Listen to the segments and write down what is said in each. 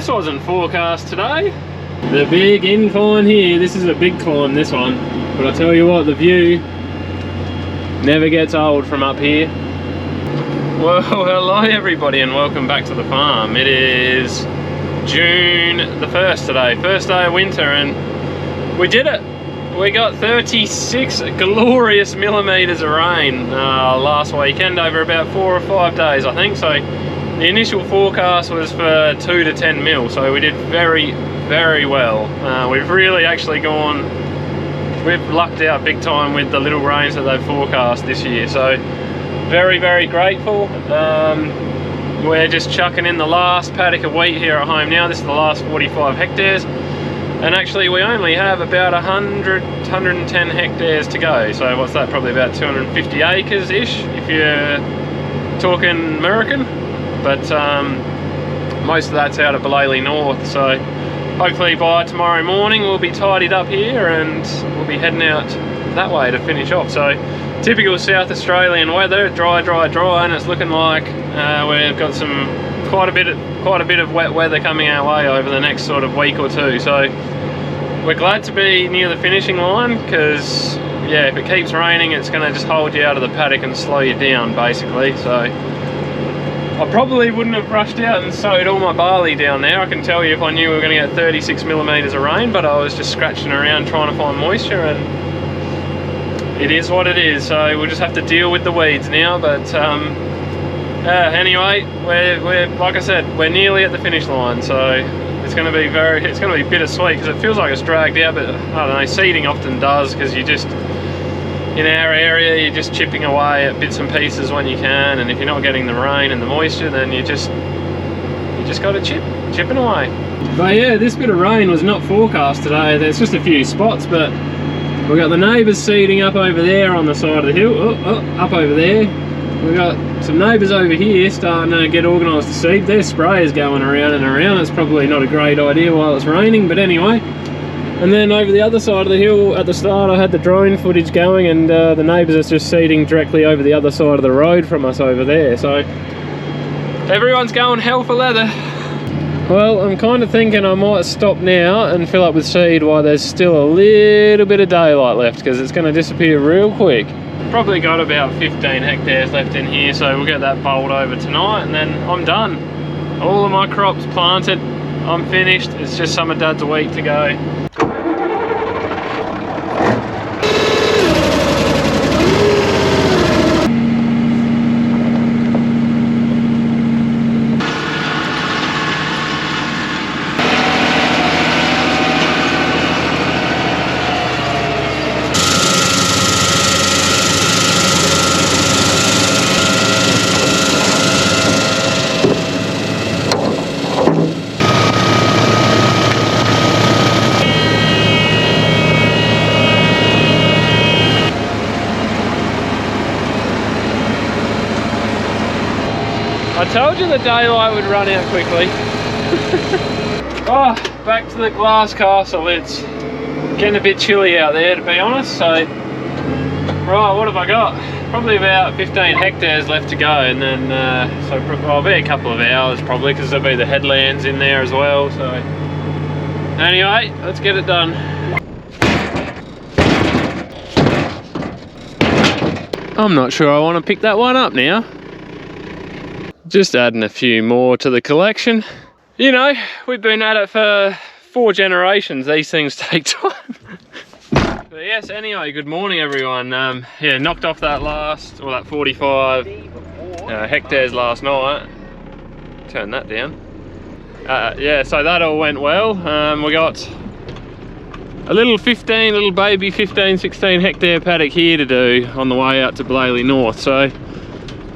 this wasn't forecast today. The big incline here, this is a big climb, this one. But I tell you what, the view never gets old from up here. Well, hello everybody and welcome back to the farm. It is June the 1st today, first day of winter, and we did it. We got 36 glorious millimeters of rain last weekend over about 4 or 5 days, I think. So the initial forecast was for 2 to 10 mil, so we did very, very well. We've really actually we've lucked out big time with the little rains that they've forecast this year. So very, very grateful. We're just chucking in the last paddock of wheat here at home now. This is the last 45 hectares. And actually we only have about 110 hectares to go. So what's that, probably about 250 acres-ish if you're talking American. But most of that's out of Belalie North. So hopefully by tomorrow morning we'll be tidied up here and we'll be heading out that way to finish off. So typical South Australian weather, dry, dry, dry, and it's looking like we've got quite a bit of wet weather coming our way over the next sort of week or two. So we're glad to be near the finishing line, because yeah, if it keeps raining it's going to just hold you out of the paddock and slow you down basically. So I probably wouldn't have rushed out and sowed all my barley down there. I can tell you if I knew we were going to get 36 millimeters of rain, but I was just scratching around trying to find moisture, and it is what it is. So we'll just have to deal with the weeds now. But anyway, we're like I said, we're nearly at the finish line, so it's going to be bittersweet, because it feels like it's dragged out, but I don't know, seeding often does, because you just, in our area, you're just chipping away at bits and pieces when you can, and if you're not getting the rain and the moisture, then you just got to chipping away. But yeah, this bit of rain was not forecast today. There's just a few spots, but we've got the neighbours seeding up over there on the side of the hill, up over there. We've got some neighbours over here starting to get organised to seed. Their sprayers going around and around. It's probably not a great idea while it's raining, but anyway. And then over the other side of the hill, at the start I had the drone footage going, and the neighbours are just seeding directly over the other side of the road from us over there. So everyone's going hell for leather. Well, I'm kind of thinking I might stop now and fill up with seed while there's still a little bit of daylight left, because it's going to disappear real quick. Probably got about 15 hectares left in here, so we'll get that bowled over tonight and then I'm done. All of my crops planted, I'm finished. It's just some of Dad's wheat to go. I told you the daylight would run out quickly. Oh, back to the glass castle. It's getting a bit chilly out there, to be honest. So, right, what have I got? Probably about 15 hectares left to go, and then I'll be a couple of hours probably, because there'll be the headlands in there as well. So, anyway, let's get it done. I'm not sure I want to pick that one up now. Just adding a few more to the collection. You know, we've been at it for 4 generations. These things take time. But yes, anyway, good morning everyone. Yeah, knocked off that 45 hectares last night. Turn that down. Yeah, so that all went well. We got a little baby 15, 16 hectare paddock here to do on the way out to Belalie North. So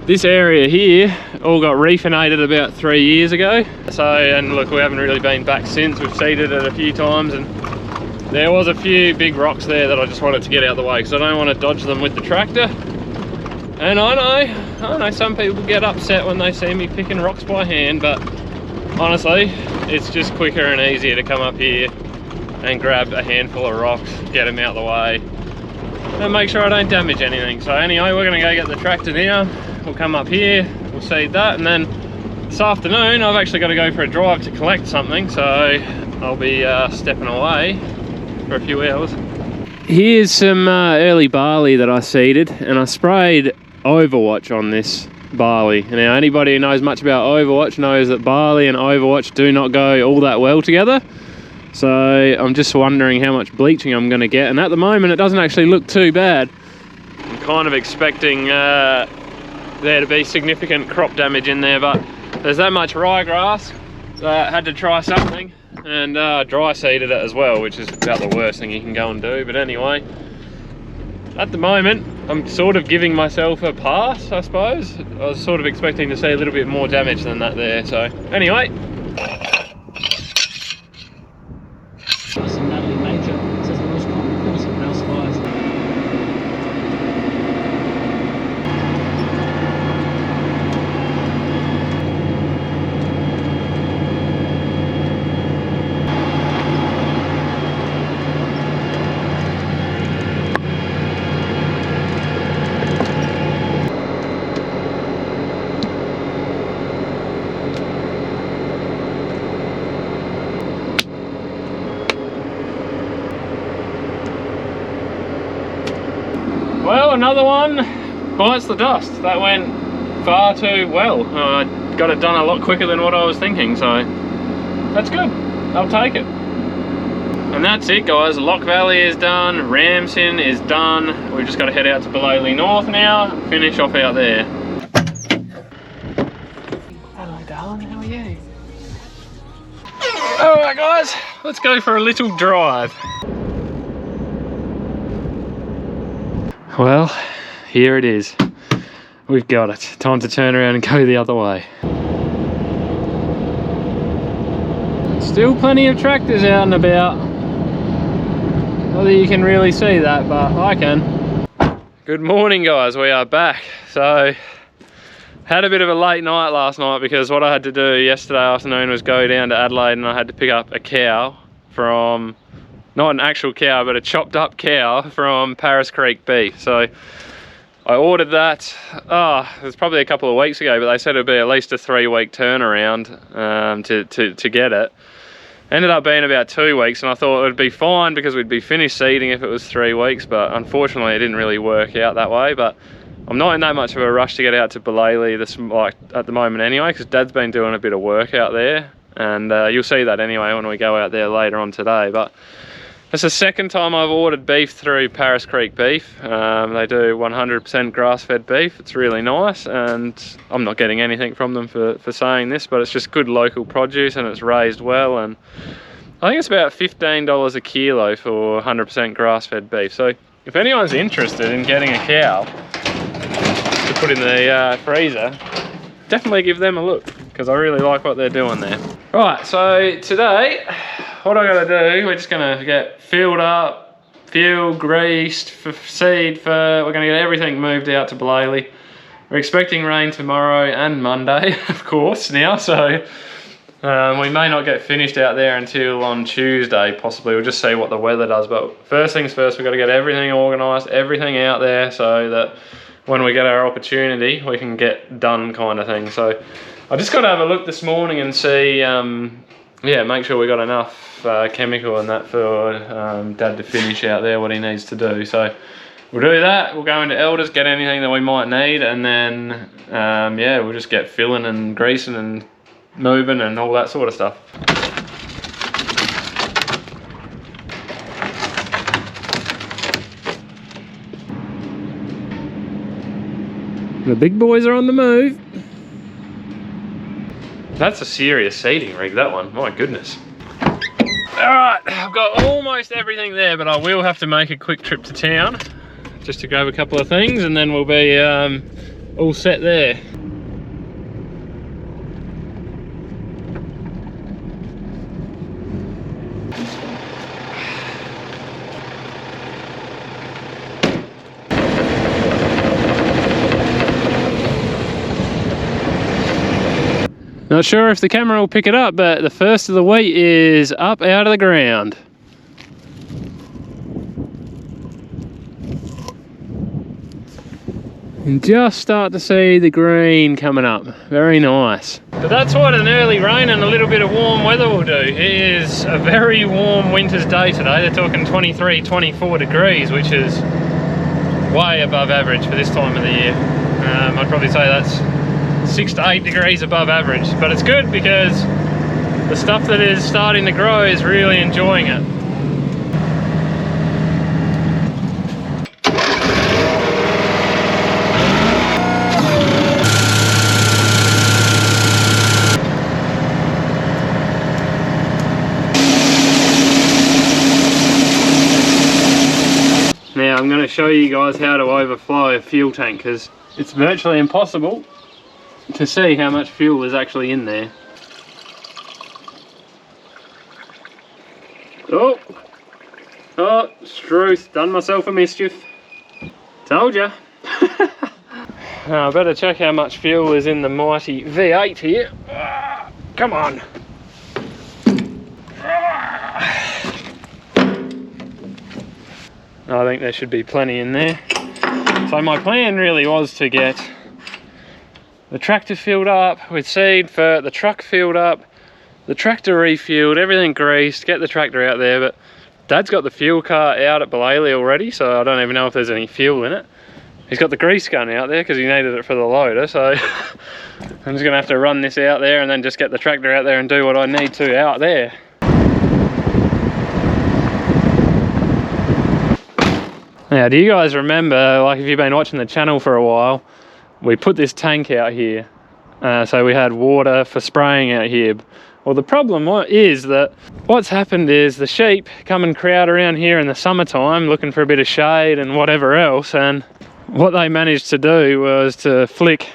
this area here all got refinated about 3 years ago. So, and look, we haven't really been back since. We've seeded it a few times, and there was a few big rocks there that I just wanted to get out of the way, because I don't want to dodge them with the tractor. And I know some people get upset when they see me picking rocks by hand, but honestly, it's just quicker and easier to come up here and grab a handful of rocks, get them out of the way, and make sure I don't damage anything. So anyway, we're gonna go get the tractor now. We'll come up here, we'll seed that, and then this afternoon I've actually got to go for a drive to collect something, so I'll be stepping away for a few hours. Here's some early barley that I seeded, and I sprayed Overwatch on this barley. Now anybody who knows much about Overwatch knows that barley and Overwatch do not go all that well together. So I'm just wondering how much bleaching I'm going to get, and at the moment it doesn't actually look too bad. I'm kind of expecting there to be significant crop damage in there, but there's that much ryegrass, so I had to try something, and dry seeded it as well, which is about the worst thing you can go and do. But anyway, at the moment I'm sort of giving myself a pass, I suppose. I was sort of expecting to see a little bit more damage than that there, so anyway. Well, another one bites the dust. That went far too well. I got it done a lot quicker than what I was thinking, so that's good. I'll take it. And that's it, guys. Lock Valley is done. Ramson is done. We've just got to head out to Belalie North now and finish off out there. Hello, darling. How are you? Alright, guys. Let's go for a little drive. Well, here it is. We've got it. Time to turn around and go the other way. Still plenty of tractors out and about. Not that you can really see that, but I can. Good morning, guys. We are back. So, had a bit of a late night last night because what I had to do yesterday afternoon was go down to Adelaide, and I had to pick up a cow from, not an actual cow, but a chopped up cow from Paris Creek Beef. So I ordered that, it was probably a couple of weeks ago, but they said it'd be at least a 3-week turnaround to get it. Ended up being about 2 weeks, and I thought it would be fine because we'd be finished seeding if it was 3 weeks, but unfortunately it didn't really work out that way. But I'm not in that much of a rush to get out to Belalie at the moment anyway, because Dad's been doing a bit of work out there, and you'll see that anyway when we go out there later on today. But it's the second time I've ordered beef through Paris Creek Beef. They do 100% grass-fed beef. It's really nice, and I'm not getting anything from them for saying this, but it's just good local produce, and it's raised well, and I think it's about $15 a kilo for 100% grass-fed beef. So if anyone's interested in getting a cow to put in the freezer, definitely give them a look, because I really like what they're doing there. Right, so today, what I gotta do, we're just gonna get filled up, fuel, greased, for seed, we're gonna get everything moved out to Belalie. We're expecting rain tomorrow and Monday, of course, now, so we may not get finished out there until on Tuesday, possibly. We'll just see what the weather does, but first things first, we've got to get everything organised, everything out there, so that when we get our opportunity, we can get done, kind of thing. So I just got to have a look this morning and see, yeah, make sure we got enough chemical and that for Dad to finish out there what he needs to do. So we'll do that. We'll go into Elders, get anything that we might need, and then yeah, we'll just get filling and greasing and moving and all that sort of stuff. The big boys are on the move. That's a serious seeding rig, that one. My goodness. Alright, I've got almost everything there, but I will have to make a quick trip to town just to grab a couple of things, and then we'll be all set there. Not sure if the camera will pick it up, but the first of the wheat is up out of the ground. And just start to see the green coming up. Very nice. But that's what an early rain and a little bit of warm weather will do. It is a very warm winter's day today. They're talking 23, 24 degrees, which is way above average for this time of the year. I'd probably say that's 6 to 8 degrees above average. But it's good because the stuff that is starting to grow is really enjoying it. Now I'm going to show you guys how to overflow a fuel tank, because it's virtually impossible to see how much fuel is actually in there. Oh, Struth, done myself a mischief. Told ya. Now I better check how much fuel is in the mighty V8 here. Come on. I think there should be plenty in there. So my plan really was to get the tractor filled up with seed for the truck filled up, the tractor refueled, everything greased, get the tractor out there. But Dad's got the fuel car out at Belalie already, so I don't even know if there's any fuel in it. He's got the grease gun out there because he needed it for the loader, so I'm just gonna have to run this out there and then just get the tractor out there and do what I need to out there. Now, do you guys remember, like if you've been watching the channel for a while, we put this tank out here, so we had water for spraying out here. Well, the problem is that what's happened is the sheep come and crowd around here in the summertime looking for a bit of shade and whatever else, and what they managed to do was to flick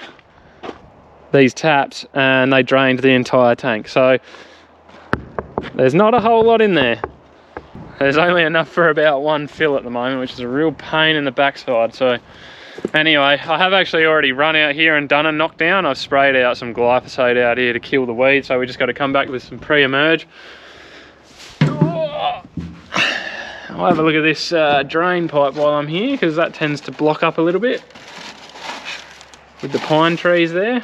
these taps and they drained the entire tank. So there's not a whole lot in there. There's only enough for about one fill at the moment, which is a real pain in the backside. So anyway, I have actually already run out here and done a knockdown. I've sprayed out some glyphosate out here to kill the weeds, so we just got to come back with some pre-emerge. I'll have a look at this drain pipe while I'm here, because that tends to block up a little bit with the pine trees there.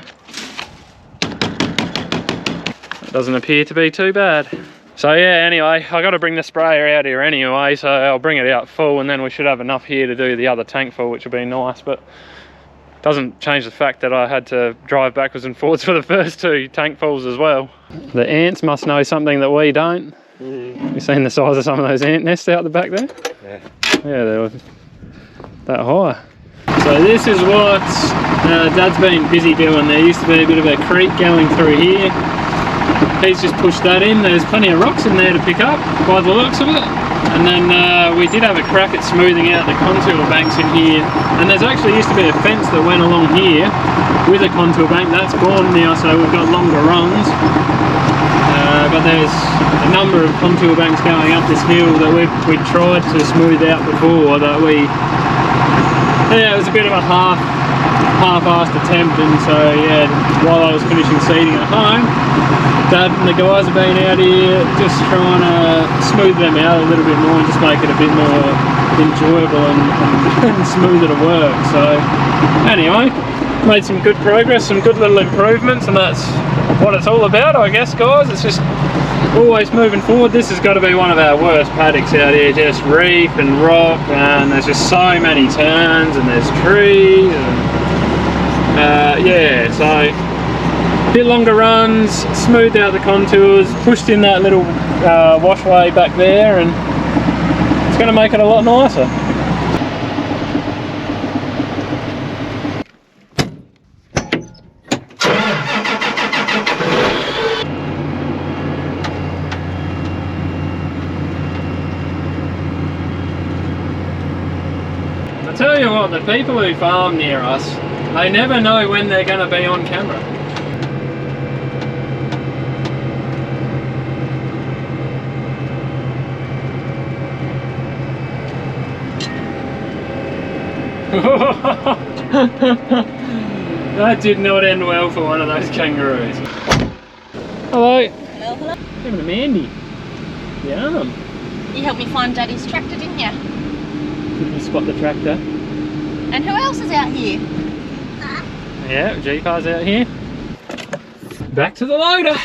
That doesn't appear to be too bad. So yeah, anyway, I got to bring the sprayer out here anyway, so I'll bring it out full, and then we should have enough here to do the other tank full, which will be nice. But it doesn't change the fact that I had to drive backwards and forwards for the first 2 tank fulls as well. The ants must know something that we don't. You've seen the size of some of those ant nests out the back there? Yeah. Yeah, they were that high. So this is what Dad's been busy doing. There used to be a bit of a creek going through here. He's just pushed that in. There's plenty of rocks in there to pick up by the looks of it. And then we did have a crack at smoothing out the contour banks in here. And there's actually used to be a fence that went along here with a contour bank. That's gone now, so we've got longer runs. But there's a number of contour banks going up this hill that we'd tried to smooth out before that yeah, it was a bit of a half-assed attempt. And so yeah, while I was finishing seeding at home, Dad and the guys have been out here just trying to smooth them out a little bit more and just make it a bit more enjoyable and smoother to work. So anyway, made some good progress, some good little improvements, and that's what it's all about, I guess, guys. It's just always moving forward. This has got to be one of our worst paddocks out here, just reef and rock, and there's just so many turns and there's trees and yeah, so bit longer runs, smoothed out the contours, pushed in that little washway back there, and it's going to make it a lot nicer. I tell you what, the people who farm near us, they never know when they're going to be on camera. That did not end well for one of those kangaroos. Hello. Hello, hello. Having a Mandy. Yum. You helped me find Daddy's tractor, didn't you? Did you spot the tractor? And who else is out here? Yeah, G-car's out here. Back to the loader.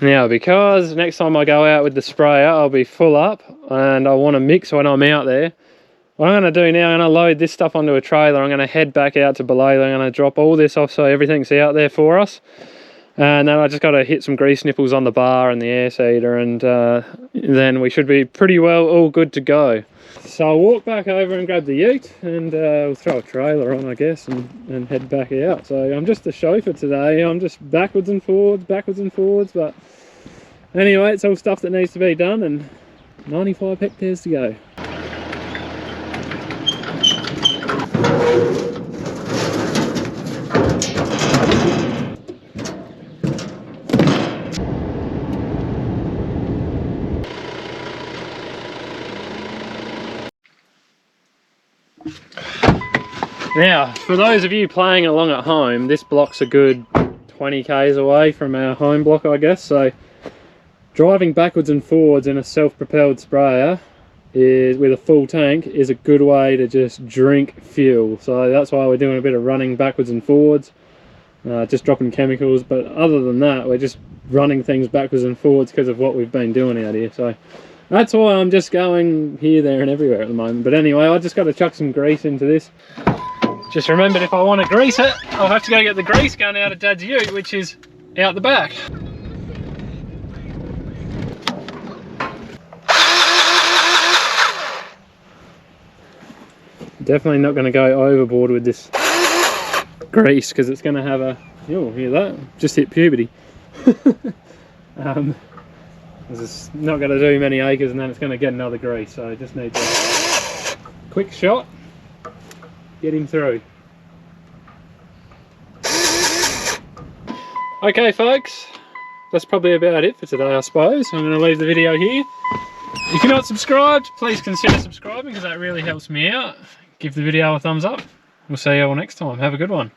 Now, because next time I go out with the sprayer, I'll be full up and I want to mix when I'm out there. What I'm going to do now, I'm going to load this stuff onto a trailer. I'm going to head back out to Belalie. I'm going to drop all this off so everything's out there for us. And then I just got to hit some grease nipples on the bar and the air seeder, and then we should be pretty well all good to go. So I'll walk back over and grab the ute, and we'll throw a trailer on, I guess, and head back out. So I'm just the chauffeur today. I'm just backwards and forwards, but anyway, it's all stuff that needs to be done, and 95 hectares to go. Now, for those of you playing along at home, this block's a good 20 k's away from our home block, I guess, so driving backwards and forwards in a self-propelled sprayer with a full tank is a good way to just drink fuel. So that's why we're doing a bit of running backwards and forwards, just dropping chemicals, but other than that, we're just running things backwards and forwards because of what we've been doing out here. So that's why I'm just going here, there and everywhere at the moment. But anyway, I just got to chuck some grease into this. Just remembered, if I want to grease it, I'll have to go get the grease gun out of Dad's ute, which is out the back. Definitely not going to go overboard with this grease, because it's going to have a, you'll hear that, just hit puberty. It's not going to do many acres and then it's going to get another grease, so I just need a quick shot. Get him through. Okay folks, that's probably about it for today, I suppose. I'm going to leave the video here. If you're not subscribed, please consider subscribing because that really helps me out. Give the video a thumbs up. We'll see you all next time. Have a good one.